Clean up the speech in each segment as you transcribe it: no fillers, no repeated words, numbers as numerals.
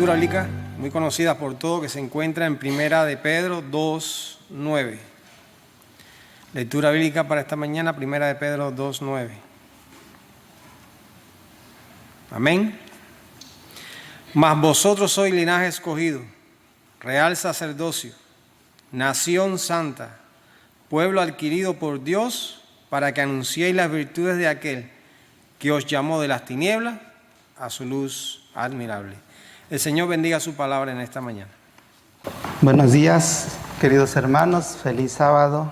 lectura bíblica muy conocida por todos que se encuentra en Primera de Pedro 2:9. Lectura bíblica para esta mañana, Primera de Pedro 2:9. Amén. Mas vosotros sois linaje escogido, real sacerdocio, nación santa, pueblo adquirido por Dios, para que anunciéis las virtudes de aquel que os llamó de las tinieblas a su luz admirable. El Señor bendiga su palabra en esta mañana. Buenos días, queridos hermanos. Feliz sábado.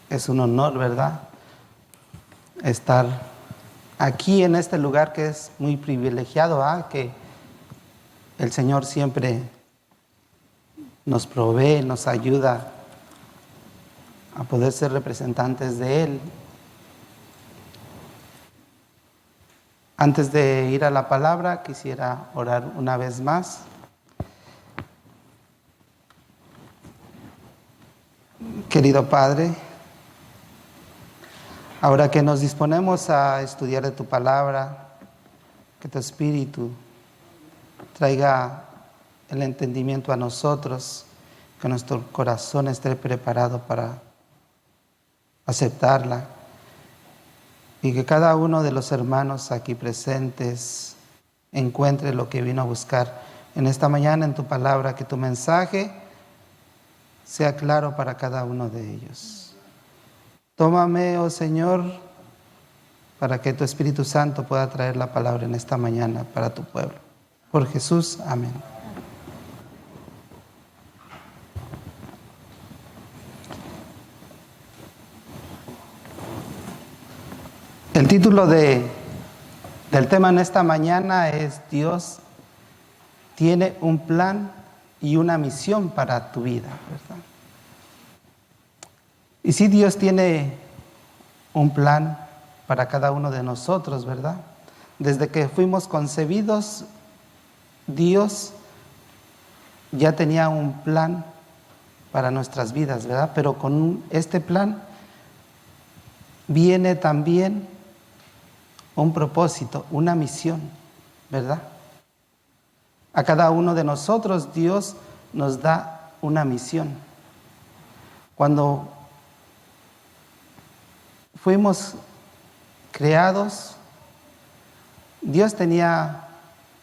Es un honor, ¿verdad?, estar aquí en este lugar que es muy privilegiado, que el Señor siempre nos provee, nos ayuda a poder ser representantes de Él. Antes de ir a la palabra, quisiera orar una vez más. Querido Padre, ahora que nos disponemos a estudiar de tu palabra, que tu Espíritu traiga el entendimiento a nosotros, que nuestro corazón esté preparado para aceptarla, y que cada uno de los hermanos aquí presentes encuentre lo que vino a buscar en esta mañana en tu palabra, que tu mensaje sea claro para cada uno de ellos. Tómame, oh Señor, para que tu Espíritu Santo pueda traer la palabra en esta mañana para tu pueblo. Por Jesús, amén. El título del tema en esta mañana es: Dios tiene un plan y una misión para tu vida, ¿verdad? Y sí, Dios tiene un plan para cada uno de nosotros, ¿verdad? Desde que fuimos concebidos, Dios ya tenía un plan para nuestras vidas, ¿verdad? Pero con este plan viene también un propósito, una misión, ¿verdad? A cada uno de nosotros Dios nos da una misión. Cuando fuimos creados, Dios tenía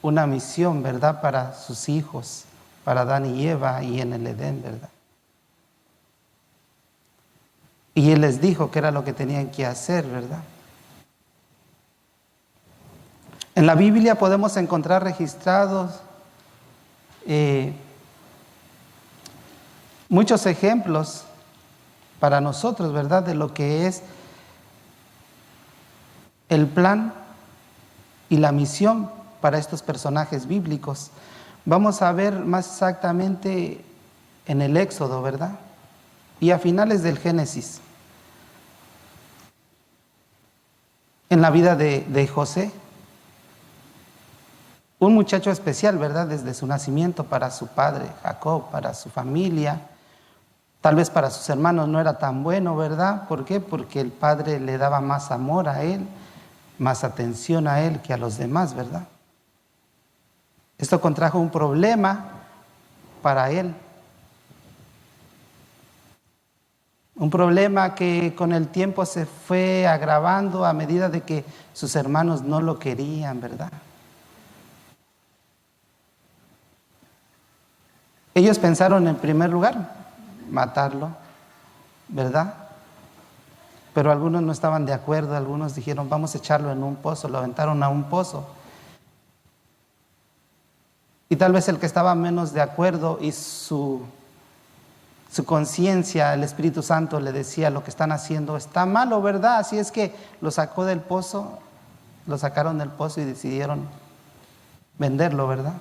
una misión, ¿verdad?, para sus hijos, para Adán y Eva y en el Edén, ¿verdad? Y Él les dijo qué era lo que tenían que hacer, ¿verdad? En la Biblia podemos encontrar registrados muchos ejemplos para nosotros, ¿verdad?, de lo que es el plan y la misión para estos personajes bíblicos. Vamos a ver más exactamente en el Éxodo, ¿verdad?, y a finales del Génesis, en la vida de José, un muchacho especial, ¿verdad?, desde su nacimiento para su padre Jacob, para su familia. Tal vez para sus hermanos no era tan bueno, ¿verdad? ¿Por qué? Porque el padre le daba más amor a él, más atención a él que a los demás, ¿verdad? Esto contrajo un problema para él. Un problema que con el tiempo se fue agravando a medida de que sus hermanos no lo querían, ¿verdad? Ellos pensaron en primer lugar matarlo, ¿verdad? Pero algunos no estaban de acuerdo, algunos dijeron vamos a echarlo en un pozo, lo aventaron a un pozo. Y tal vez el que estaba menos de acuerdo y su conciencia, el Espíritu Santo le decía lo que están haciendo está malo, ¿verdad? Así es que lo sacó del pozo, lo sacaron del pozo y decidieron venderlo, ¿verdad?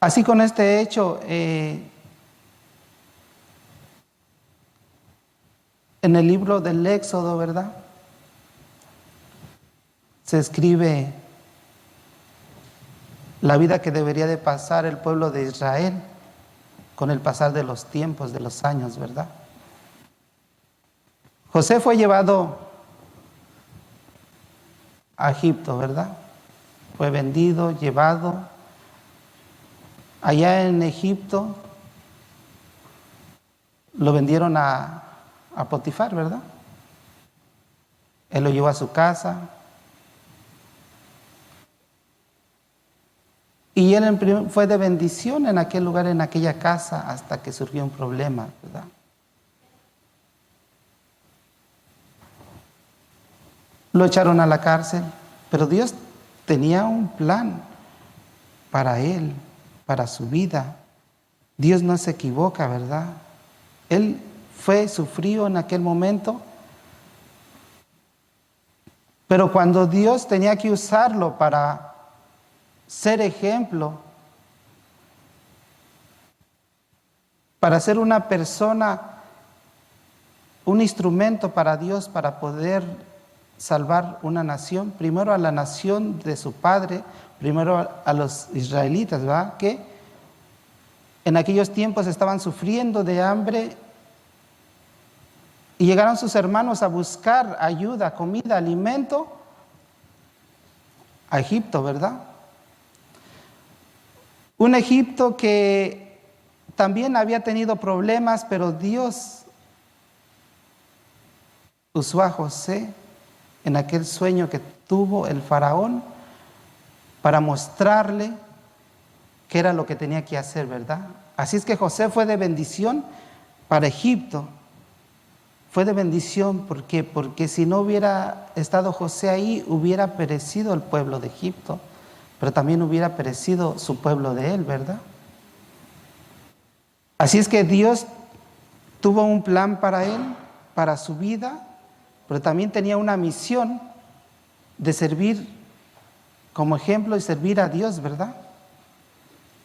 Así con este hecho, en el libro del Éxodo, ¿verdad?, se escribe la vida que debería de pasar el pueblo de Israel con el pasar de los tiempos, de los años, ¿verdad? José fue llevado a Egipto, ¿verdad? Fue vendido, llevado. Allá en Egipto lo vendieron a Potifar, ¿verdad? Él lo llevó a su casa. Y él fue de bendición en aquel lugar, en aquella casa, hasta que surgió un problema, ¿verdad? Lo echaron a la cárcel, pero Dios tenía un plan para él, para su vida. Dios no se equivoca, ¿verdad? Él sufrió en aquel momento, pero cuando Dios tenía que usarlo para ser ejemplo, para ser una persona, un instrumento para Dios para poder salvar una nación, primero a la nación de su padre, primero a los israelitas, ¿verdad? Que en aquellos tiempos estaban sufriendo de hambre y llegaron sus hermanos a buscar ayuda, comida, alimento a Egipto, ¿verdad? Un Egipto que también había tenido problemas, pero Dios usó a José en aquel sueño que tuvo el faraón para mostrarle qué era lo que tenía que hacer, ¿verdad? Así es que José fue de bendición para Egipto. Fue de bendición, ¿por qué? Porque si no hubiera estado José ahí, hubiera perecido el pueblo de Egipto, pero también hubiera perecido su pueblo de él, ¿verdad? Así es que Dios tuvo un plan para él, para su vida, pero también tenía una misión de servir como ejemplo y servir a Dios, ¿verdad?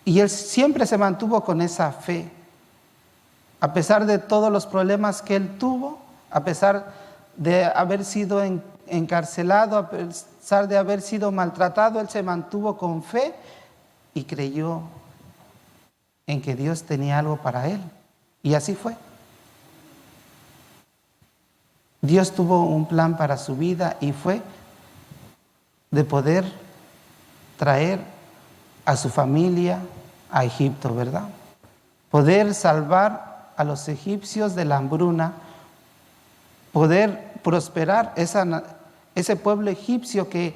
Y él siempre se mantuvo con esa fe. A pesar de todos los problemas que él tuvo, a pesar de haber sido encarcelado, a pesar de haber sido maltratado, él se mantuvo con fe y creyó en que Dios tenía algo para él. Y así fue. Dios tuvo un plan para su vida y fue de poder traer a su familia a Egipto, ¿verdad? Poder salvar a los egipcios de la hambruna, poder prosperar ese pueblo egipcio que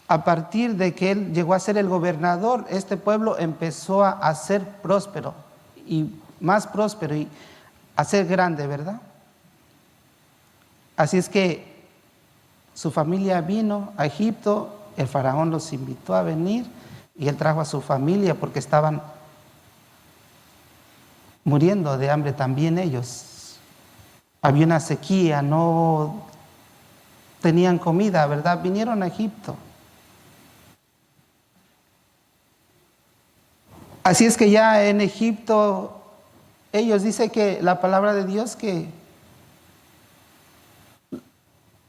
a partir de que él llegó a ser el gobernador, este pueblo empezó a ser próspero y más próspero y a ser grande, ¿verdad? Así es que su familia vino a Egipto, el faraón los invitó a venir y él trajo a su familia porque estaban muriendo de hambre también ellos. Había una sequía, no tenían comida, ¿verdad? Vinieron a Egipto. Así es que ya en Egipto, ellos dicen que la palabra de Dios que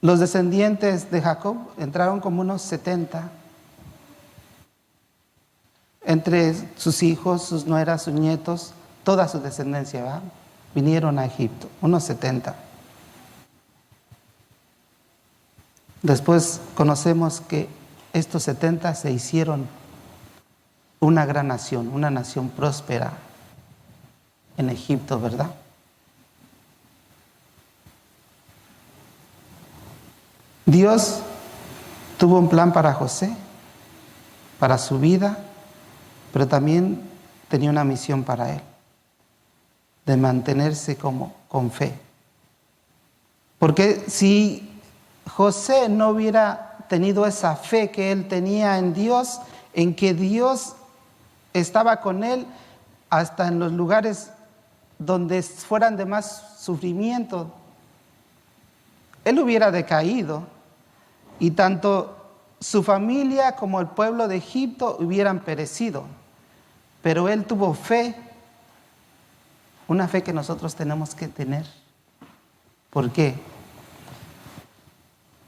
los descendientes de Jacob entraron como unos 70. Entre sus hijos, sus nueras, sus nietos, toda su descendencia, ¿verdad? Vinieron a Egipto, unos 70. Después conocemos que estos 70 se hicieron una gran nación, una nación próspera en Egipto, ¿verdad? Dios tuvo un plan para José, para su vida, pero también tenía una misión para él, de mantenerse con fe. Porque si José no hubiera tenido esa fe que él tenía en Dios, en que Dios estaba con él hasta en los lugares donde fueran de más sufrimiento, él hubiera decaído y tanto su familia como el pueblo de Egipto hubieran perecido. Pero él tuvo fe, una fe que nosotros tenemos que tener. ¿Por qué?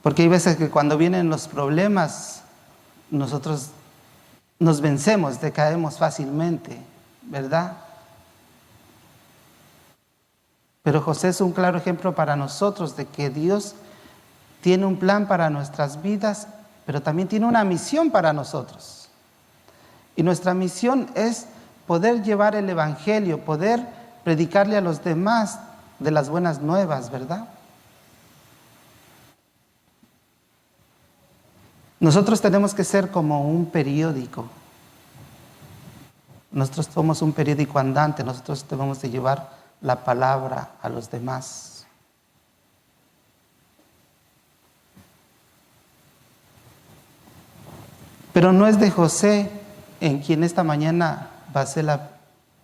Porque hay veces que cuando vienen los problemas, nosotros nos vencemos, decaemos fácilmente, ¿verdad? Pero José es un claro ejemplo para nosotros de que Dios tiene un plan para nuestras vidas pero también tiene una misión para nosotros. Y nuestra misión es poder llevar el Evangelio, poder predicarle a los demás de las buenas nuevas, ¿verdad? Nosotros tenemos que ser como un periódico. Nosotros somos un periódico andante, nosotros debemos de llevar la palabra a los demás. Pero no es de José en quien esta mañana basé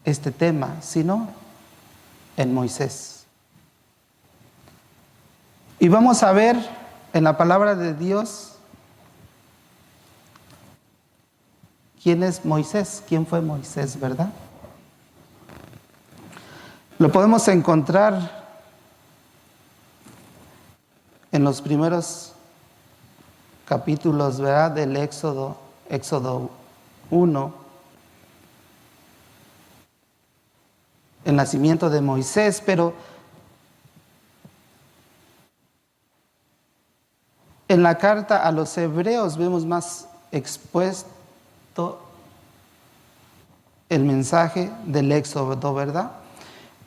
este tema, sino en Moisés. Y vamos a ver en la palabra de Dios quién es Moisés, quién fue Moisés, ¿verdad? Lo podemos encontrar en los primeros capítulos, ¿verdad?, del Éxodo 1, el nacimiento de Moisés, pero en la carta a los hebreos vemos más expuesto el mensaje del Éxodo, ¿verdad?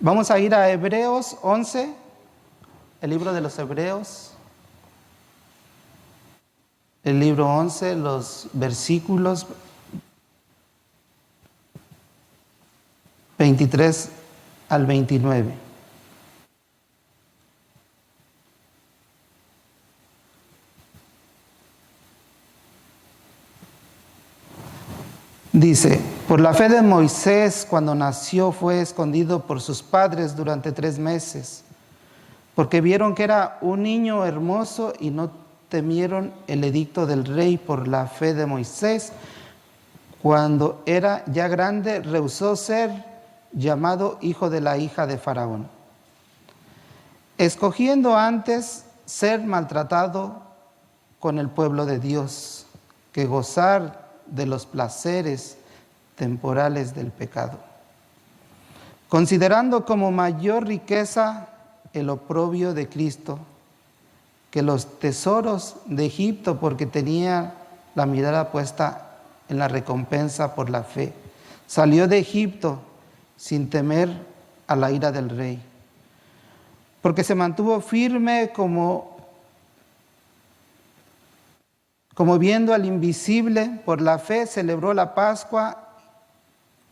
Vamos a ir a Hebreos 11, el libro de los Hebreos, el libro 11, los versículos 23 al 29. Dice: por la fe de Moisés, cuando nació, fue escondido por sus padres durante 3 meses, porque vieron que era un niño hermoso y no temieron el edicto del rey. Por la fe de Moisés, cuando era ya grande, rehusó ser llamado hijo de la hija de Faraón, escogiendo antes ser maltratado con el pueblo de Dios que gozar de los placeres temporales del pecado, considerando como mayor riqueza el oprobio de Cristo que los tesoros de Egipto, porque tenía la mirada puesta en la recompensa por la fe. Salió de Egipto sin temer a la ira del rey, porque se mantuvo firme como viendo al invisible. Por la fe celebró la Pascua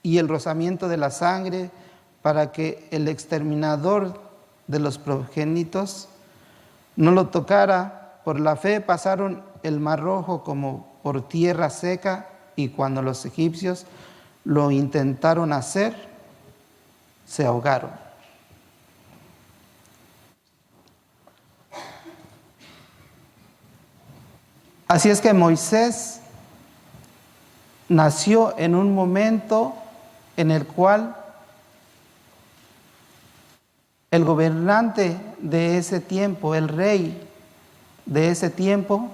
y el rozamiento de la sangre, para que el exterminador de los progénitos no lo tocara. Por la fe pasaron el Mar Rojo como por tierra seca, y cuando los egipcios lo intentaron hacer, se ahogaron. Así es que Moisés nació en un momento en el cual el gobernante de ese tiempo, el rey de ese tiempo,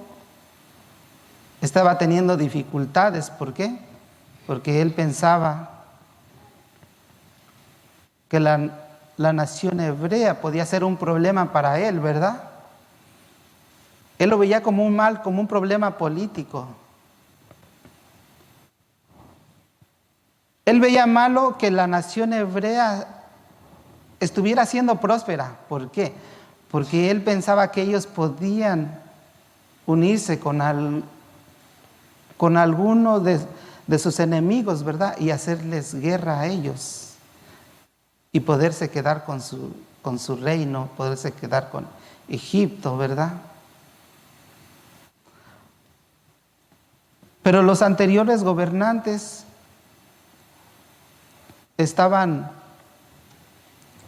estaba teniendo dificultades. ¿Por qué? Porque él pensaba que la nación hebrea podía ser un problema para él, ¿verdad? Él lo veía como un mal, como un problema político. Él veía malo que la nación hebrea estuviera siendo próspera. ¿Por qué? Porque él pensaba que ellos podían unirse con alguno de sus enemigos, ¿verdad? Y hacerles guerra a ellos. Y poderse quedar con su reino, poderse quedar con Egipto, ¿verdad? Pero los anteriores gobernantes estaban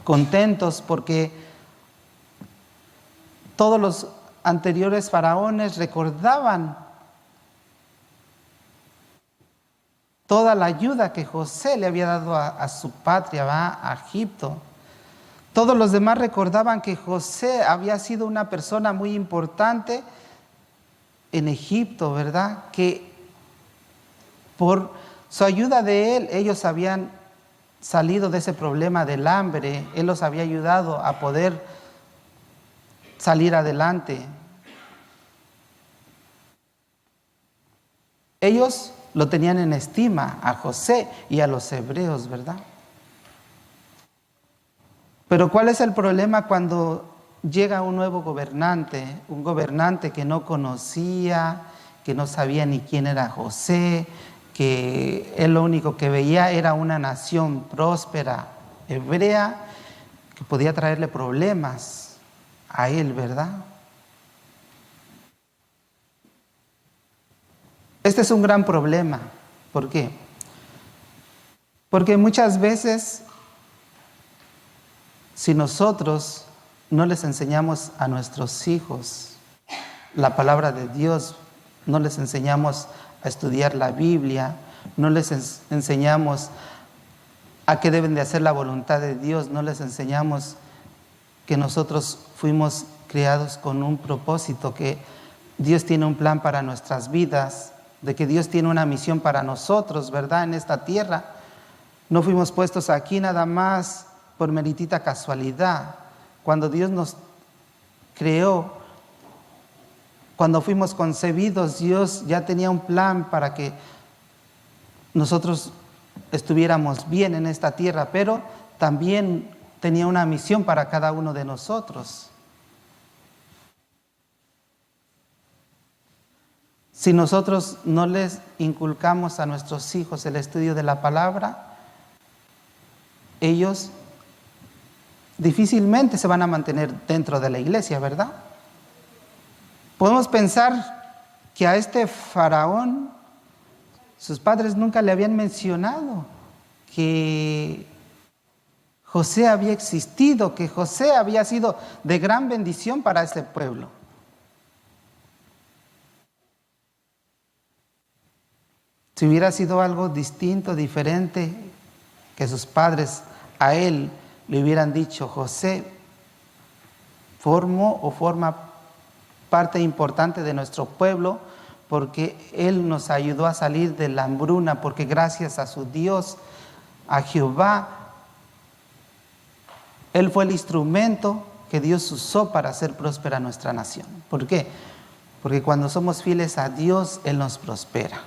contentos porque todos los anteriores faraones recordaban toda la ayuda que José le había dado a su patria, a Egipto. Todos los demás recordaban que José había sido una persona muy importante en Egipto, ¿verdad? Que por su ayuda de él, ellos habían salido de ese problema del hambre. Él los había ayudado a poder salir adelante. ellos lo tenían en estima a José y a los hebreos, ¿verdad? Pero ¿cuál es el problema cuando llega un nuevo gobernante? Un gobernante que no conocía, que no sabía ni quién era José, que él lo único que veía era una nación próspera, hebrea, que podía traerle problemas a él, ¿verdad? Este es un gran problema. ¿Por qué? Porque muchas veces, si nosotros no les enseñamos a nuestros hijos la palabra de Dios, no les enseñamos a estudiar la Biblia, no les enseñamos a qué deben de hacer la voluntad de Dios, no les enseñamos que nosotros fuimos creados con un propósito, que Dios tiene un plan para nuestras vidas, de que Dios tiene una misión para nosotros, ¿verdad? En esta tierra. No fuimos puestos aquí nada más por meritita casualidad. Cuando Dios nos creó, cuando fuimos concebidos, Dios ya tenía un plan para que nosotros estuviéramos bien en esta tierra, pero también tenía una misión para cada uno de nosotros. Si nosotros no les inculcamos a nuestros hijos el estudio de la palabra, ellos difícilmente se van a mantener dentro de la iglesia, ¿verdad? Podemos pensar que a este faraón sus padres nunca le habían mencionado que José había existido, que José había sido de gran bendición para ese pueblo. Si hubiera sido algo distinto, diferente, que sus padres a él le hubieran dicho, José forma parte importante de nuestro pueblo, porque él nos ayudó a salir de la hambruna, porque gracias a su Dios, a Jehová, él fue el instrumento que Dios usó para hacer próspera nuestra nación. ¿Por qué? Porque cuando somos fieles a Dios, Él nos prospera.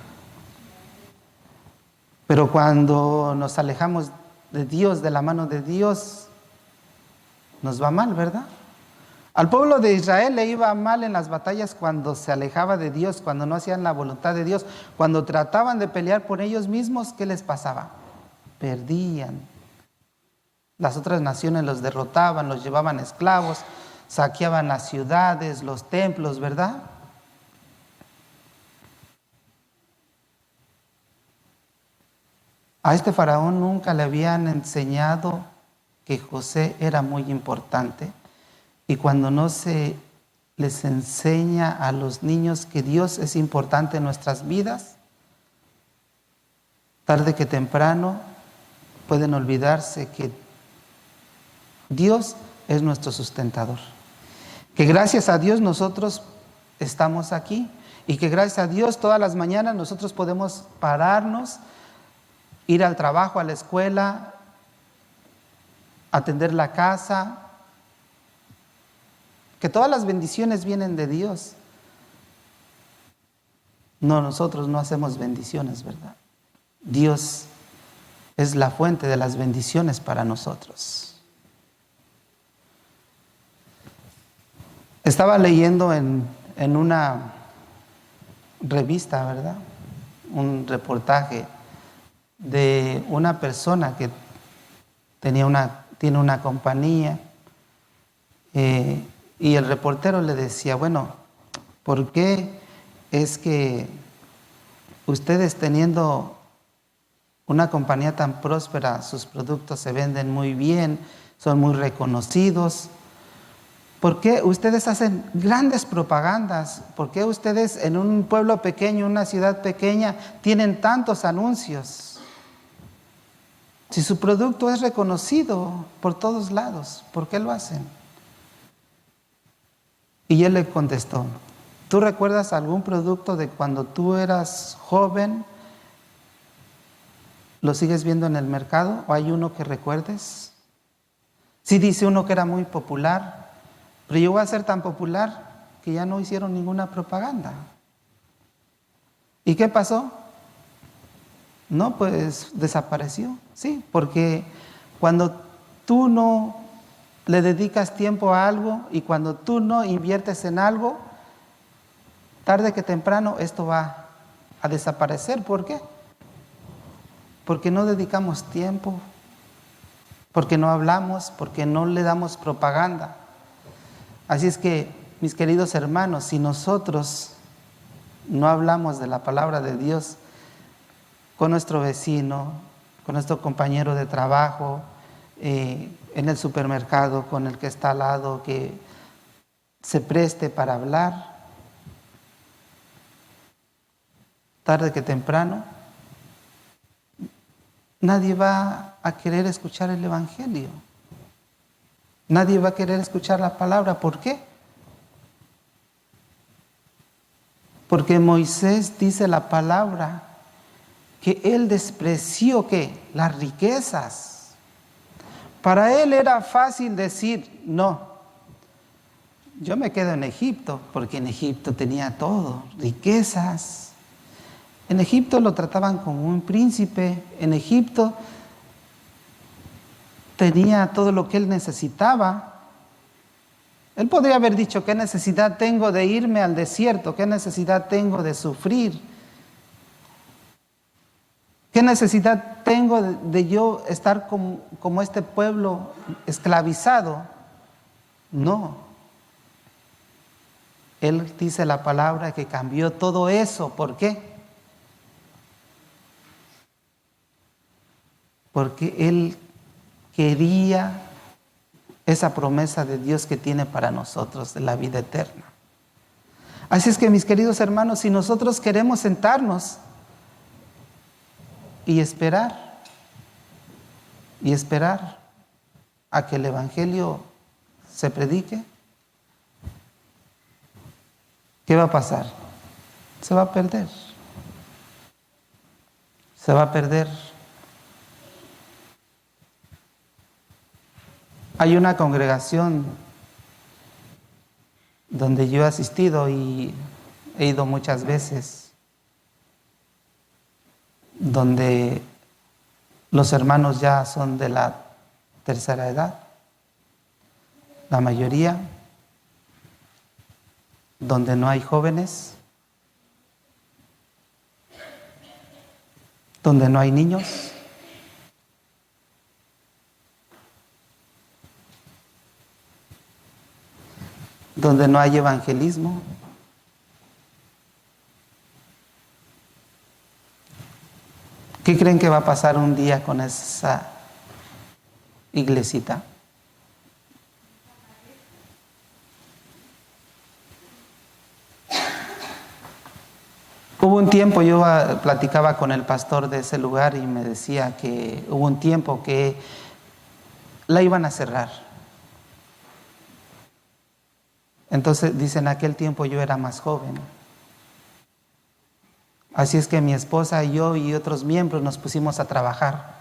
Pero cuando nos alejamos de Dios, de la mano de Dios, nos va mal, ¿verdad? Al pueblo de Israel le iba mal en las batallas cuando se alejaba de Dios, cuando no hacían la voluntad de Dios, cuando trataban de pelear por ellos mismos, ¿qué les pasaba? Perdían. Las otras naciones los derrotaban, los llevaban esclavos, saqueaban las ciudades, los templos, ¿verdad? A este faraón nunca le habían enseñado que José era muy importante. Y cuando no se les enseña a los niños que Dios es importante en nuestras vidas, tarde que temprano pueden olvidarse que Dios es nuestro sustentador. Que gracias a Dios nosotros estamos aquí y que gracias a Dios todas las mañanas nosotros podemos pararnos, ir al trabajo, a la escuela, atender la casa, que todas las bendiciones vienen de Dios. No, nosotros no hacemos bendiciones, ¿verdad? Dios es la fuente de las bendiciones para nosotros. Estaba leyendo en una revista, ¿verdad? Un reportaje de una persona que tiene una compañía y el reportero le decía, bueno, ¿por qué es que ustedes teniendo una compañía tan próspera, sus productos se venden muy bien, son muy reconocidos? ¿Por qué ustedes hacen grandes propagandas? ¿Por qué ustedes en un pueblo pequeño, una ciudad pequeña, tienen tantos anuncios? Si su producto es reconocido por todos lados, ¿por qué lo hacen? Y él le contestó, ¿tú recuerdas algún producto de cuando tú eras joven? ¿Lo sigues viendo en el mercado? ¿O hay uno que recuerdes? Sí, dice uno que era muy popular, pero llegó a ser tan popular que ya no hicieron ninguna propaganda. ¿Y qué pasó? No, pues desapareció, sí, porque cuando tú no le dedicas tiempo a algo y cuando tú no inviertes en algo, tarde que temprano esto va a desaparecer. ¿Por qué? Porque no dedicamos tiempo, porque no hablamos, porque no le damos propaganda. Así es que, mis queridos hermanos, si nosotros no hablamos de la palabra de Dios con nuestro vecino, con nuestro compañero de trabajo, en el supermercado, con el que está al lado, que se preste para hablar, tarde que temprano, nadie va a querer escuchar el Evangelio. Nadie va a querer escuchar la palabra. ¿Por qué? Porque Moisés dice la palabra que él despreció ¿qué? Las riquezas. Para él era fácil decir, no, yo me quedo en Egipto, porque en Egipto tenía todo, riquezas. En Egipto lo trataban como un príncipe, en Egipto tenía todo lo que él necesitaba. Él podría haber dicho, ¿qué necesidad tengo de irme al desierto? ¿Qué necesidad tengo de sufrir? ¿Qué necesidad tengo de yo estar como este pueblo esclavizado? No. Él dice la palabra que cambió todo eso. ¿Por qué? Porque él quería esa promesa de Dios que tiene para nosotros de la vida eterna. Así es que, mis queridos hermanos, si nosotros queremos sentarnos y esperar a que el Evangelio se predique, ¿qué va a pasar? Se va a perder. Se va a perder. Hay una congregación donde yo he asistido y he ido muchas veces, donde los hermanos ya son de la tercera edad, la mayoría, donde no hay jóvenes, donde no hay niños, donde no hay evangelismo. ¿Qué creen que va a pasar un día con esa iglesita? Hubo un tiempo, yo platicaba con el pastor de ese lugar y me decía que hubo un tiempo que la iban a cerrar. Entonces, dice, en aquel tiempo yo era más joven. Así es que mi esposa y yo y otros miembros nos pusimos a trabajar.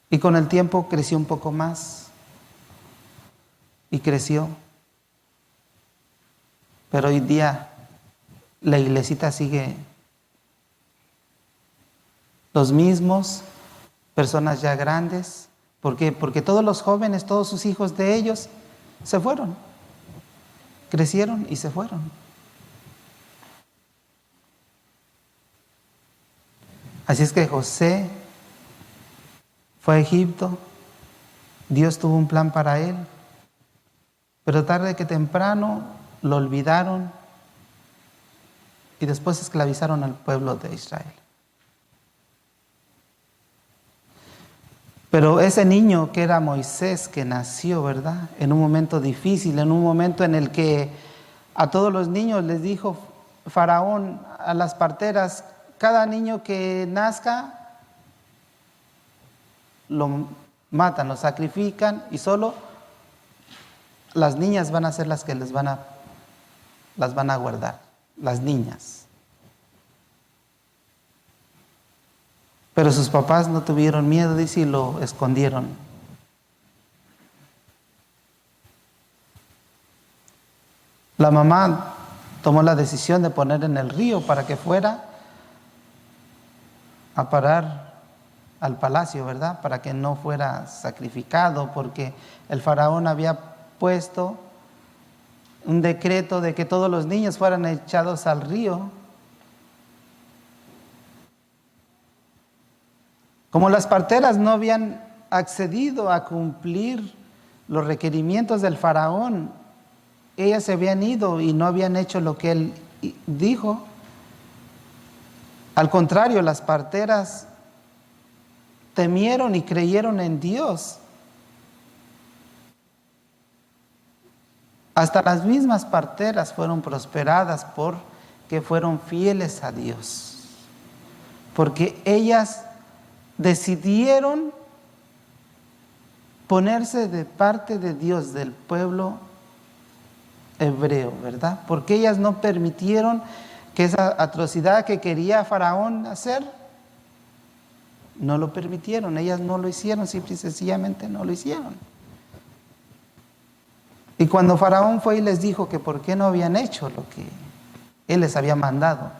Y con el tiempo creció un poco más. Y creció. Pero hoy día la iglesita sigue los mismos, personas ya grandes. ¿Por qué? Porque todos los jóvenes, todos sus hijos de ellos se fueron. Crecieron y se fueron. Así es que José fue a Egipto. Dios tuvo un plan para él. Pero tarde que temprano lo olvidaron y después esclavizaron al pueblo de Israel. Pero ese niño que era Moisés, que nació, ¿verdad? En un momento difícil, en un momento en el que a todos los niños les dijo Faraón a las parteras, cada niño que nazca lo matan, lo sacrifican y solo las niñas van a ser las que las van a guardar, las niñas. Pero sus papás no tuvieron miedo, dice, y lo escondieron. La mamá tomó la decisión de poner en el río para que fuera a parar al palacio, ¿verdad? Para que no fuera sacrificado, porque el faraón había puesto un decreto de que todos los niños fueran echados al río. Como las parteras no habían accedido a cumplir los requerimientos del faraón, ellas se habían ido y no habían hecho lo que él dijo. Al contrario, las parteras temieron y creyeron en Dios. Hasta las mismas parteras fueron prosperadas porque fueron fieles a Dios. Porque ellas decidieron ponerse de parte de Dios, del pueblo hebreo, ¿verdad? Porque ellas no permitieron que esa atrocidad que quería Faraón hacer, no lo permitieron. Ellas no lo hicieron, simple y sencillamente no lo hicieron. Y cuando Faraón fue y les dijo que por qué no habían hecho lo que él les había mandado,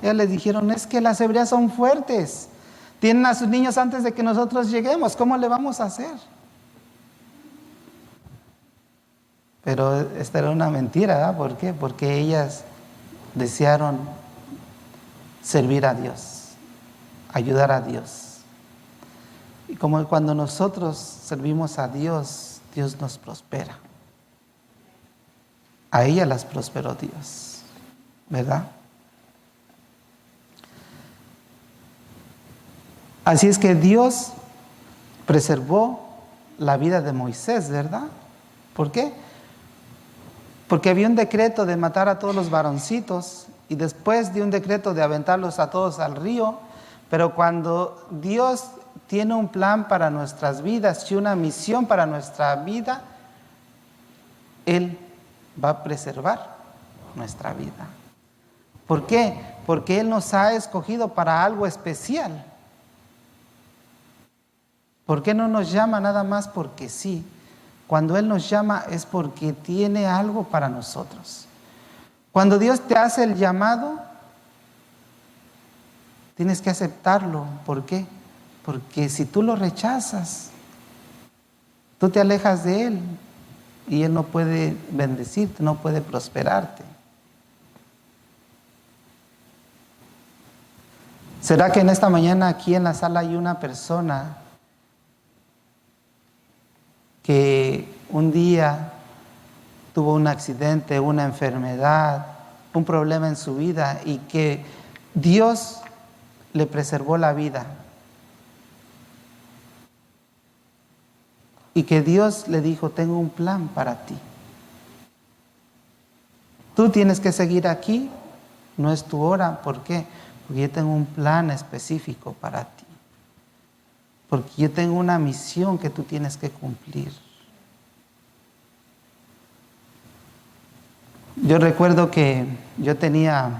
ellas les dijeron, es que las hebreas son fuertes, tienen a sus niños antes de que nosotros lleguemos, ¿cómo le vamos a hacer? Pero esta era una mentira, ¿verdad? ¿Por qué? Porque ellas desearon servir a Dios, ayudar a Dios. Y como cuando nosotros servimos a Dios, Dios nos prospera. A ellas las prosperó Dios, ¿verdad? Así es que Dios preservó la vida de Moisés, ¿verdad? ¿Por qué? Porque había un decreto de matar a todos los varoncitos y después de un decreto de aventarlos a todos al río. Pero cuando Dios tiene un plan para nuestras vidas y una misión para nuestra vida, Él va a preservar nuestra vida. ¿Por qué? Porque Él nos ha escogido para algo especial. ¿Por qué no nos llama nada más porque sí? Cuando Él nos llama es porque tiene algo para nosotros. Cuando Dios te hace el llamado, tienes que aceptarlo. ¿Por qué? Porque si tú lo rechazas, tú te alejas de Él y Él no puede bendecirte, no puede prosperarte. ¿Será que en esta mañana aquí en la sala hay una persona que un día tuvo un accidente, una enfermedad, un problema en su vida y que Dios le preservó la vida? Y que Dios le dijo, tengo un plan para ti. Tú tienes que seguir aquí, no es tu hora. ¿Por qué? Porque yo tengo un plan específico para ti. Porque yo tengo una misión que tú tienes que cumplir. Yo recuerdo que yo tenía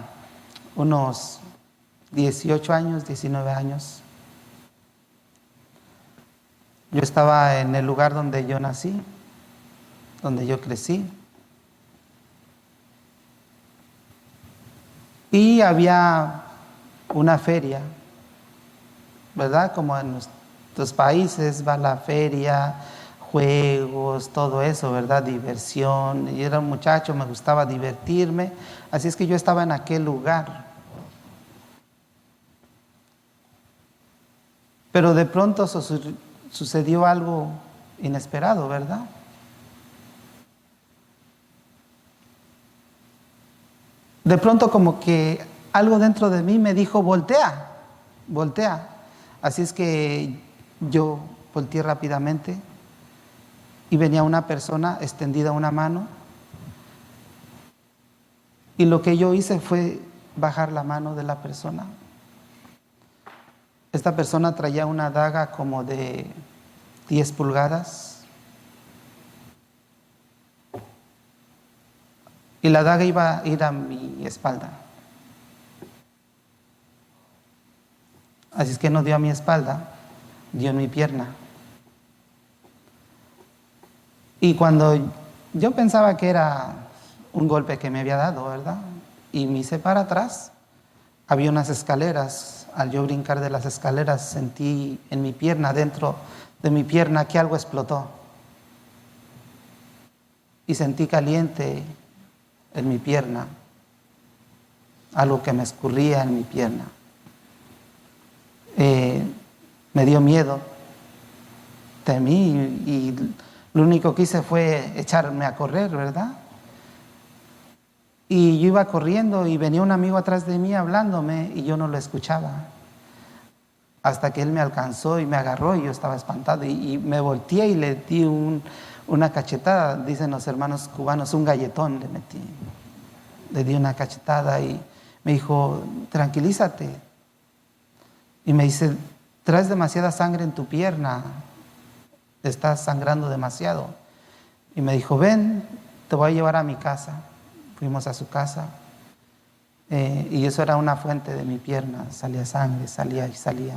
unos 18 años, 19 años. Yo estaba en el lugar donde yo nací, donde yo crecí. Y había una feria, ¿verdad? Como en nuestros países va la feria, juegos, todo eso, ¿verdad? Diversión. Yo era un muchacho, me gustaba divertirme. Así es que yo estaba en aquel lugar. Pero de pronto sucedió algo inesperado, ¿verdad? De pronto como que algo dentro de mí me dijo, voltea, voltea. Así es que yo volteé rápidamente y venía una persona extendida una mano. Y lo que yo hice fue bajar la mano de la persona. Esta persona traía una daga como de 10 pulgadas. Y la daga iba a ir a mi espalda. Así es que no dio a mi espalda, dio en mi pierna. Y cuando yo pensaba que era un golpe que me había dado, ¿verdad? y me hice para atrás. Había unas escaleras. Al yo brincar de las escaleras sentí en mi pierna, dentro de mi pierna, que algo explotó. Y sentí caliente en mi pierna, algo que me escurría en mi pierna. Me dio miedo, temí y lo único que hice fue echarme a correr, ¿verdad? Y yo iba corriendo y venía un amigo atrás de mí hablándome y yo no lo escuchaba. Hasta que él me alcanzó y me agarró y yo estaba espantado y me volteé y le di una cachetada, dicen los hermanos cubanos, un galletón le metí. Le di una cachetada y me dijo, tranquilízate. Y me dice, traes demasiada sangre en tu pierna, te estás sangrando demasiado. Y me dijo, ven, te voy a llevar a mi casa. Fuimos a su casa y eso era una fuente de mi pierna, salía sangre, salía y salía.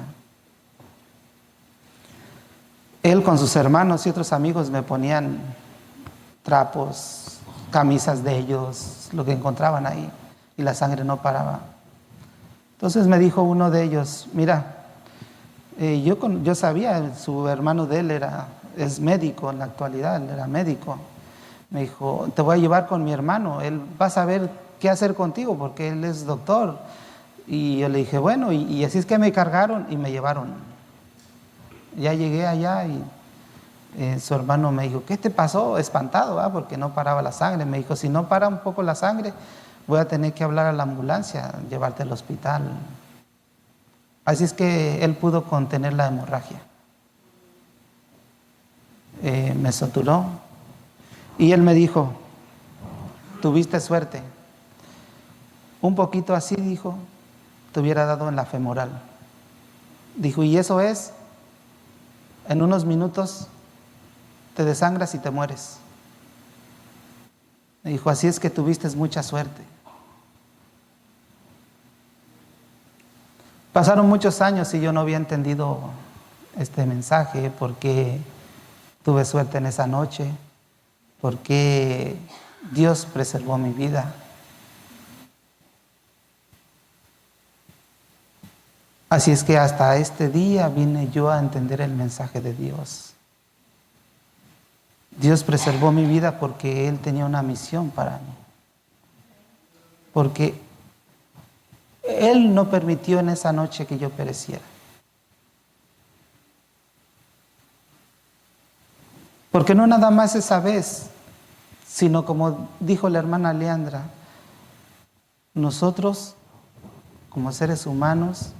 Él con sus hermanos y otros amigos me ponían trapos, camisas de ellos, lo que encontraban ahí, y la sangre no paraba. Entonces me dijo uno de ellos, mira, yo sabía, su hermano de él es médico en la actualidad, él era médico. Me dijo, te voy a llevar con mi hermano, él va a saber qué hacer contigo porque él es doctor. Y yo le dije, bueno, y así es que me cargaron y me llevaron. Ya llegué allá y su hermano me dijo, ¿qué te pasó? Espantado, ¿va? Porque no paraba la sangre. Me dijo, si no para un poco la sangre, voy a tener que hablar a la ambulancia, llevarte al hospital. Así es que él pudo contener la hemorragia. Me suturó. Y él me dijo, tuviste suerte. Un poquito así, dijo, te hubiera dado en la femoral. Dijo, y eso es, en unos minutos te desangras y te mueres. Me dijo, así es que tuviste mucha suerte. Pasaron muchos años y yo no había entendido este mensaje, porque tuve suerte en esa noche, porque Dios preservó mi vida. Así es que hasta este día vine yo a entender el mensaje de Dios. Dios preservó mi vida porque Él tenía una misión para mí. Porque Él no permitió en esa noche que yo pereciera. Porque no nada más esa vez, sino como dijo la hermana Leandra, nosotros como seres humanos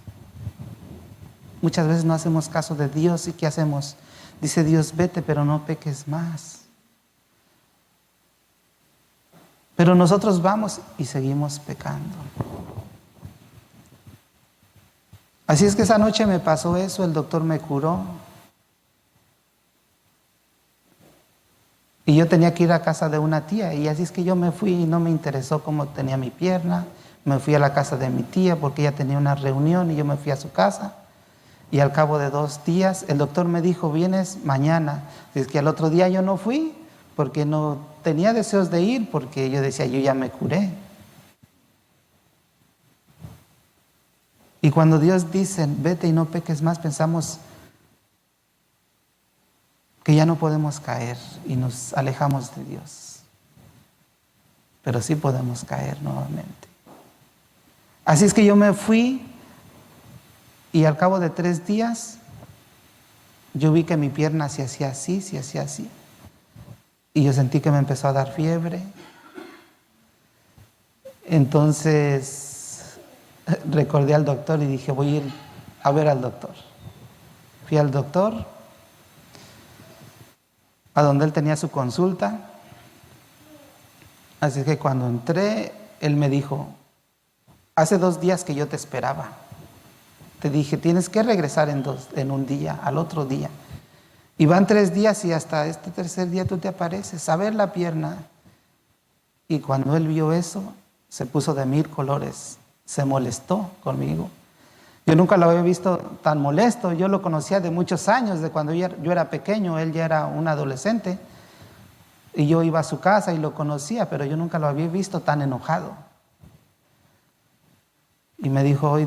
muchas veces no hacemos caso de Dios. ¿Y qué hacemos? Dice Dios, vete, pero no peques más. Pero nosotros vamos y seguimos pecando. Así es que esa noche me pasó eso, el doctor me curó. Y yo tenía que ir a casa de una tía, y así es que yo me fui y no me interesó cómo tenía mi pierna. Me fui a la casa de mi tía porque ella tenía una reunión y yo me fui a su casa. Y al cabo de 2 días el doctor me dijo, vienes mañana. Así es que al otro día yo no fui porque no tenía deseos de ir, porque yo decía, yo ya me curé. Y cuando Dios dice, vete y no peques más, pensamos que ya no podemos caer y nos alejamos de Dios. Pero sí podemos caer nuevamente. Así es que yo me fui y al cabo de 3 días yo vi que mi pierna se hacía así, se hacía así. Y yo sentí que me empezó a dar fiebre. Entonces recordé al doctor y dije, voy a ir a ver al doctor. Fui al doctor, a donde él tenía su consulta. Así que cuando entré, él me dijo, hace 2 días que yo te esperaba. Te dije, tienes que regresar en un día, al otro día. Y van 3 días y hasta este tercer día tú te apareces a ver la pierna. Y cuando él vio eso, se puso de 1000 colores. Se molestó conmigo. Yo nunca lo había visto tan molesto. Yo lo conocía de muchos años, de cuando yo era pequeño. Él ya era un adolescente. Y yo iba a su casa y lo conocía, pero yo nunca lo había visto tan enojado. Y me dijo,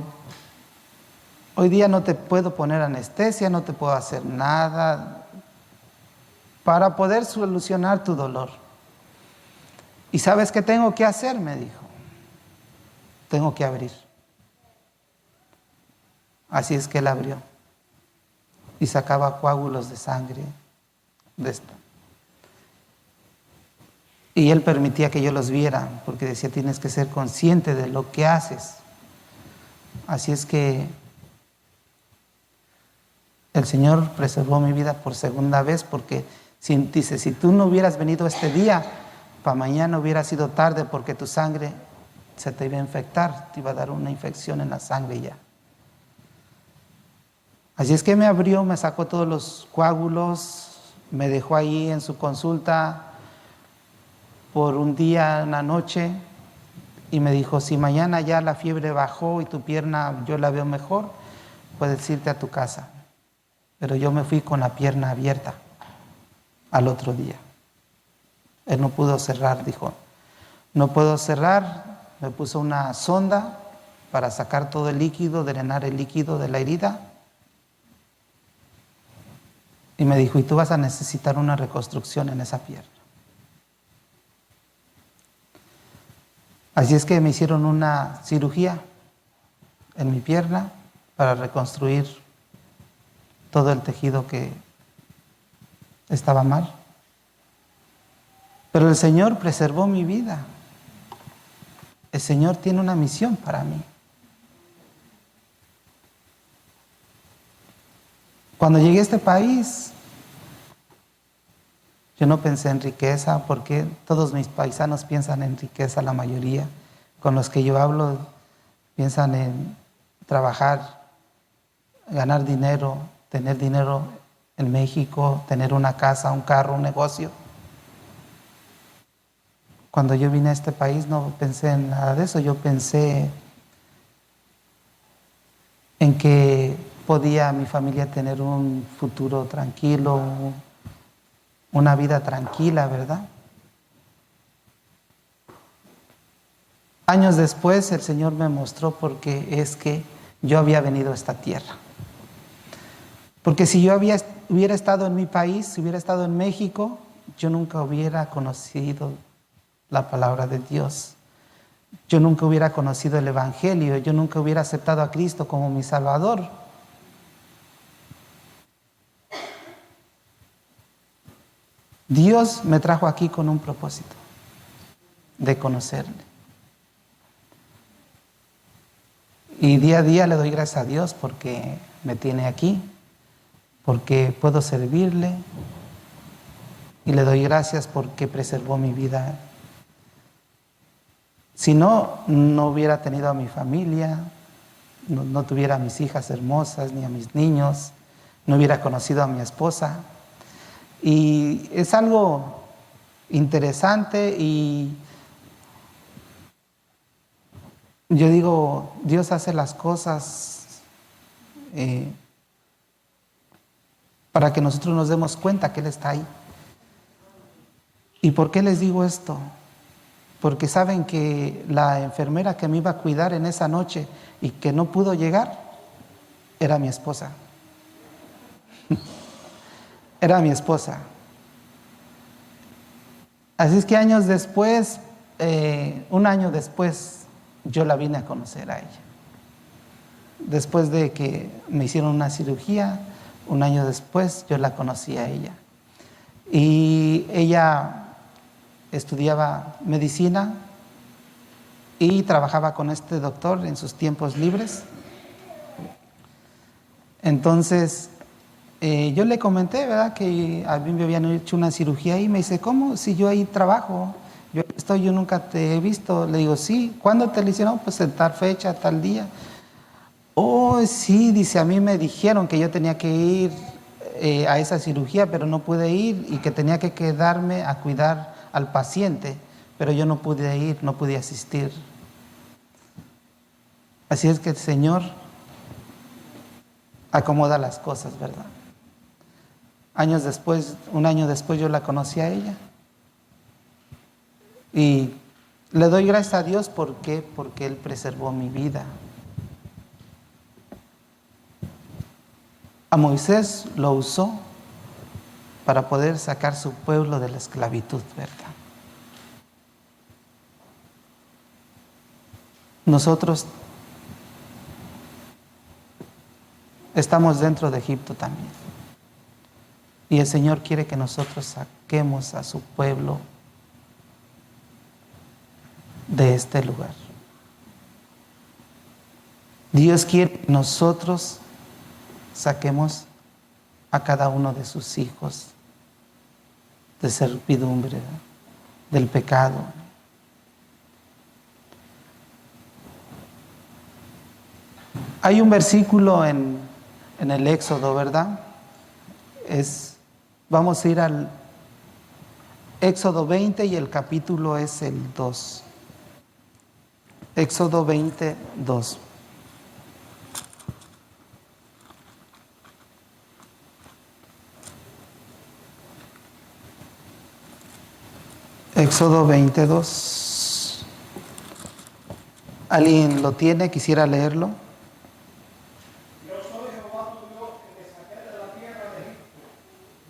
hoy día no te puedo poner anestesia, no te puedo hacer nada para poder solucionar tu dolor. ¿Y sabes qué tengo que hacer? Me dijo. Tengo que abrir. Así es que él abrió y sacaba coágulos de sangre de esto. Y él permitía que yo los viera, porque decía, tienes que ser consciente de lo que haces. Así es que el Señor preservó mi vida por segunda vez, porque dice, si tú no hubieras venido este día, para mañana hubiera sido tarde, porque tu sangre se te iba a infectar, te iba a dar una infección en la sangre ya. Así es que me abrió, me sacó todos los coágulos, me dejó ahí en su consulta por un día, una noche, y me dijo, si mañana ya la fiebre bajó y tu pierna yo la veo mejor, puedes irte a tu casa. Pero yo me fui con la pierna abierta al otro día. Él no pudo cerrar, dijo, no puedo cerrar. Me puso una sonda para sacar todo el líquido, drenar el líquido de la herida. Y me dijo, y tú vas a necesitar una reconstrucción en esa pierna. Así es que me hicieron una cirugía en mi pierna para reconstruir todo el tejido que estaba mal. Pero el Señor preservó mi vida. El Señor tiene una misión para mí. Cuando llegué a este país, yo no pensé en riqueza, porque todos mis paisanos piensan en riqueza, la mayoría con los que yo hablo piensan en trabajar, ganar dinero, tener dinero en México, tener una casa, un carro, un negocio. Cuando yo vine a este país no pensé en nada de eso, yo pensé en que podía mi familia tener un futuro tranquilo, una vida tranquila, ¿verdad? Años después el Señor me mostró por qué es que yo había venido a esta tierra. Porque si yo hubiera estado en mi país, si hubiera estado en México, yo nunca hubiera conocido la palabra de Dios. Yo nunca hubiera conocido el Evangelio, yo nunca hubiera aceptado a Cristo como mi Salvador. Dios me trajo aquí con un propósito, de conocerle. Y día a día le doy gracias a Dios porque me tiene aquí, porque puedo servirle, y le doy gracias porque preservó mi vida. Si no, no hubiera tenido a mi familia, no tuviera a mis hijas hermosas, ni a mis niños, no hubiera conocido a mi esposa. Y es algo interesante, y yo digo, Dios hace las cosas para que nosotros nos demos cuenta que Él está ahí. ¿Y por qué les digo esto? Porque saben que la enfermera que me iba a cuidar en esa noche y que no pudo llegar, era mi esposa. Era mi esposa. Así es que años después, un año después, yo la vine a conocer a ella. Después de que me hicieron una cirugía, un año después yo la conocí a ella. Y ella estudiaba medicina y trabajaba con este doctor en sus tiempos libres. Entonces, yo le comenté, ¿verdad?, que a mí me habían hecho una cirugía y me dice, ¿cómo? Si yo ahí trabajo, yo nunca te he visto. Le digo, sí. ¿Cuándo te lo hicieron? Pues en tal fecha, tal día. Oh, sí, dice, a mí me dijeron que yo tenía que ir a esa cirugía, pero no pude ir, y que tenía que quedarme a cuidar al paciente, pero yo no pude ir, no pude asistir. Así es que el Señor acomoda las cosas, ¿verdad? Años después, un año después, yo la conocí a ella. Y le doy gracias a Dios porque Él preservó mi vida. A Moisés lo usó para poder sacar su pueblo de la esclavitud, ¿verdad? Nosotros estamos dentro de Egipto también. Y el Señor quiere que nosotros saquemos a su pueblo de este lugar. Dios quiere que nosotros saquemos a cada uno de sus hijos de servidumbre, ¿verdad?, del pecado. Hay un versículo en el Éxodo, ¿verdad? Vamos a ir al Éxodo 20 y el capítulo es el 2. Éxodo 20, 2. Éxodo 22. ¿Alguien lo tiene? Quisiera leerlo. Yo soy Jehová tu Dios, que te saqué de la tierra de Egipto,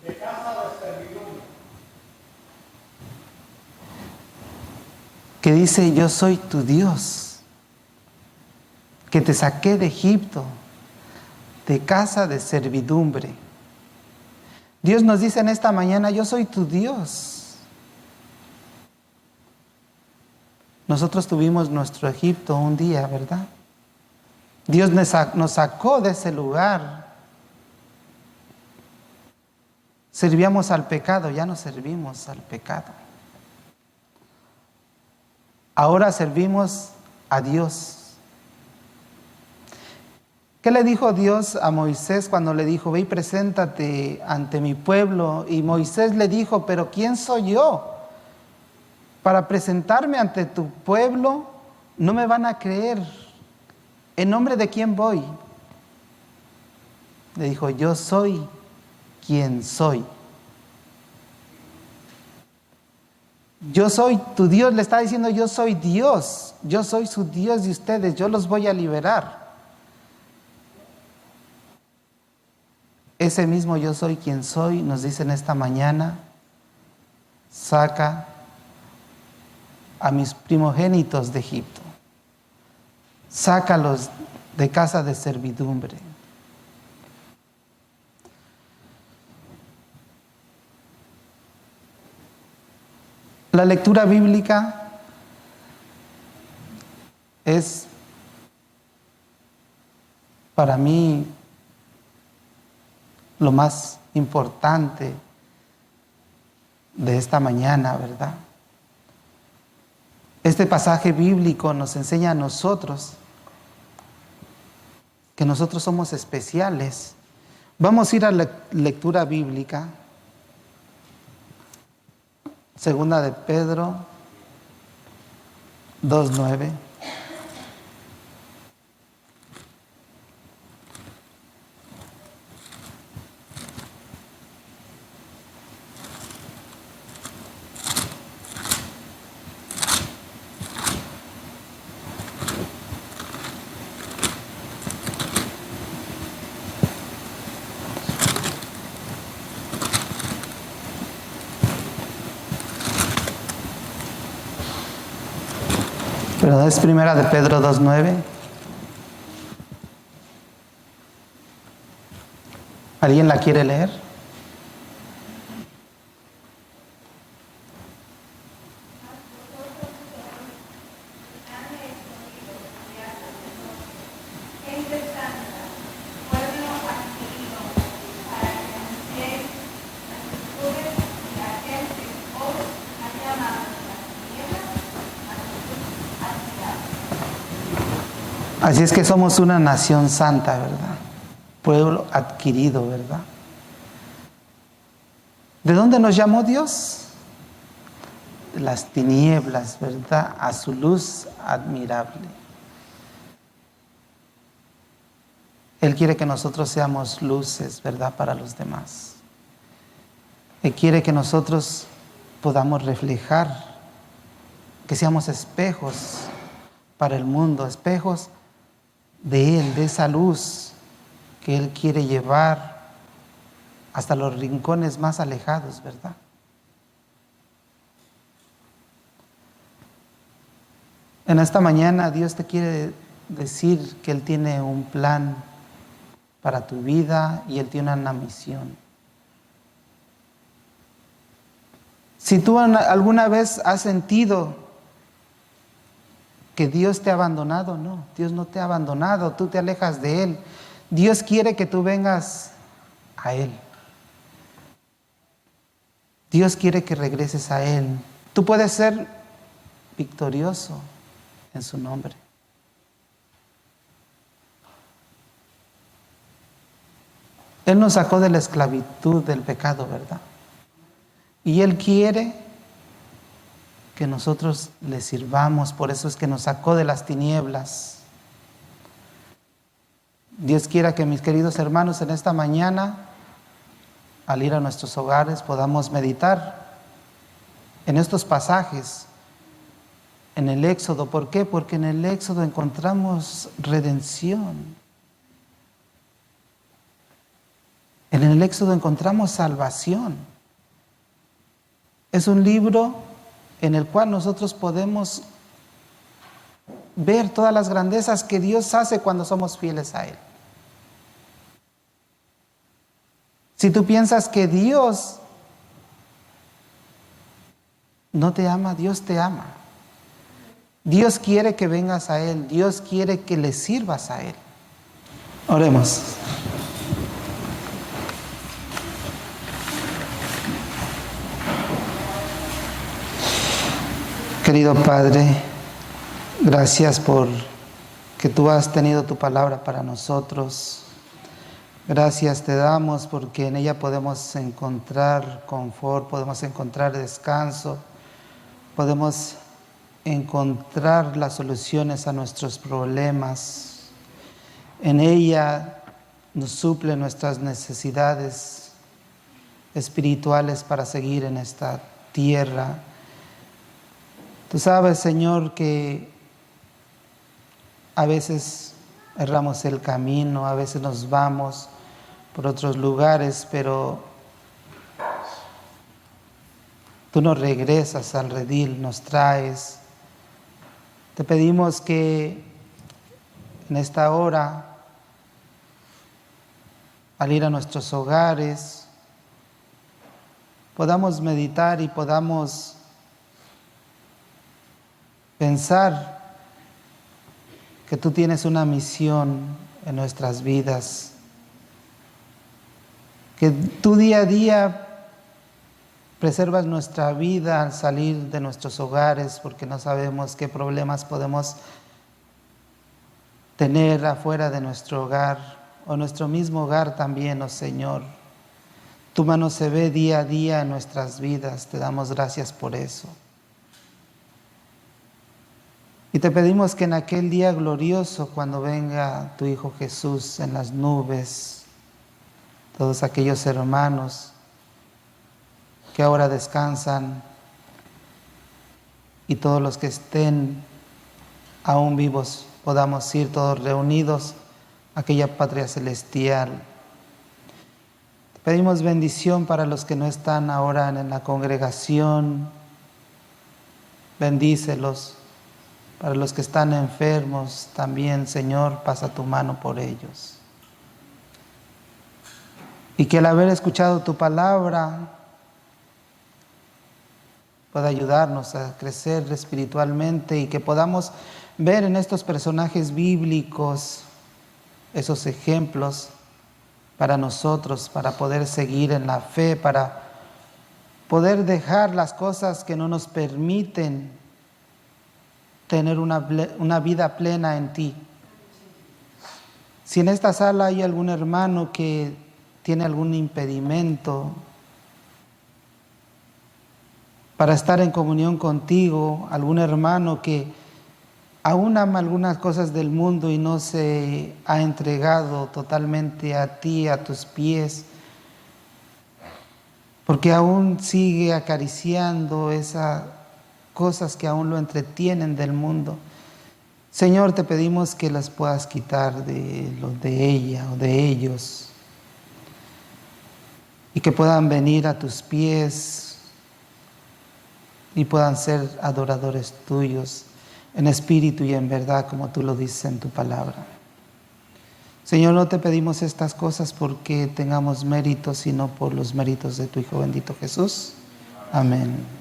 de casa de servidumbre. Que dice: yo soy tu Dios, que te saqué de Egipto, de casa de servidumbre. Dios nos dice en esta mañana: yo soy tu Dios. Nosotros tuvimos nuestro Egipto un día, ¿verdad? Dios nos sacó de ese lugar. Servíamos al pecado, ya no servimos al pecado. Ahora servimos a Dios. ¿Qué le dijo Dios a Moisés cuando le dijo: ve y preséntate ante mi pueblo? Y Moisés le dijo: pero ¿quién soy yo para presentarme ante tu pueblo? No me van a creer. ¿En nombre de quién voy? Le dijo: yo soy quien soy. Yo soy tu Dios. Le está diciendo: yo soy Dios. Yo soy su Dios de ustedes. Yo los voy a liberar. Ese mismo yo soy quien soy nos dice en esta mañana: saca a mis primogénitos de Egipto. Sácalos de casa de servidumbre. La lectura bíblica es para mí lo más importante de esta mañana, ¿verdad? Este pasaje bíblico nos enseña a nosotros que nosotros somos especiales. Vamos a ir a la lectura bíblica. Segunda de Pedro 2:9. Pero es primera de Pedro 2:9. ¿Alguien la quiere leer? Así es que somos una nación santa, ¿verdad? Pueblo adquirido, ¿verdad? ¿De dónde nos llamó Dios? De las tinieblas, ¿verdad? A su luz admirable. Él quiere que nosotros seamos luces, ¿verdad? Para los demás. Él quiere que nosotros podamos reflejar, que seamos espejos para el mundo, espejos de Él, de esa luz que Él quiere llevar hasta los rincones más alejados, ¿verdad? En esta mañana Dios te quiere decir que Él tiene un plan para tu vida y Él tiene una misión. Si tú alguna vez has sentido que Dios te ha abandonado, no, Dios no te ha abandonado, tú te alejas de Él. Dios quiere que tú vengas a Él. Dios quiere que regreses a Él. Tú puedes ser victorioso en su nombre. Él nos sacó de la esclavitud del pecado, ¿verdad? Y Él quiere que nosotros le sirvamos, por eso es que nos sacó de las tinieblas. Dios quiera que, mis queridos hermanos, en esta mañana, al ir a nuestros hogares, podamos meditar en estos pasajes, en el Éxodo. ¿Por qué? Porque en el Éxodo encontramos redención. En el Éxodo encontramos salvación. Es un libro en el cual nosotros podemos ver todas las grandezas que Dios hace cuando somos fieles a Él. Si tú piensas que Dios no te ama, Dios te ama. Dios quiere que vengas a Él. Dios quiere que le sirvas a Él. Oremos. Querido Padre, gracias por que tú has tenido tu palabra para nosotros. Gracias te damos porque en ella podemos encontrar confort, podemos encontrar descanso, podemos encontrar las soluciones a nuestros problemas. En ella nos suple nuestras necesidades espirituales para seguir en esta tierra. Tú sabes, Señor, que a veces erramos el camino, a veces nos vamos por otros lugares, pero tú nos regresas al redil, nos traes. Te pedimos que en esta hora, al ir a nuestros hogares, podamos meditar y podamos pensar que tú tienes una misión en nuestras vidas, que tú día a día preservas nuestra vida al salir de nuestros hogares, porque no sabemos qué problemas podemos tener afuera de nuestro hogar o nuestro mismo hogar también, oh Señor. Tu mano se ve día a día en nuestras vidas, te damos gracias por eso. Y te pedimos que en aquel día glorioso, cuando venga tu Hijo Jesús en las nubes, todos aquellos hermanos que ahora descansan y todos los que estén aún vivos, podamos ir todos reunidos a aquella patria celestial. Te pedimos bendición para los que no están ahora en la congregación. Bendícelos. Para los que están enfermos también, Señor, pasa tu mano por ellos. Y que al haber escuchado tu palabra pueda ayudarnos a crecer espiritualmente y que podamos ver en estos personajes bíblicos esos ejemplos para nosotros, para poder seguir en la fe, para poder dejar las cosas que no nos permiten tener una vida plena en ti. Si en esta sala hay algún hermano que tiene algún impedimento para estar en comunión contigo, algún hermano que aún ama algunas cosas del mundo y no se ha entregado totalmente a ti, a tus pies, porque aún sigue acariciando esas cosas que aún lo entretienen del mundo. Señor, te pedimos que las puedas quitar de ella o de ellos y que puedan venir a tus pies y puedan ser adoradores tuyos en espíritu y en verdad, como tú lo dices en tu palabra. Señor, no te pedimos estas cosas porque tengamos méritos, sino por los méritos de tu Hijo bendito Jesús. Amén.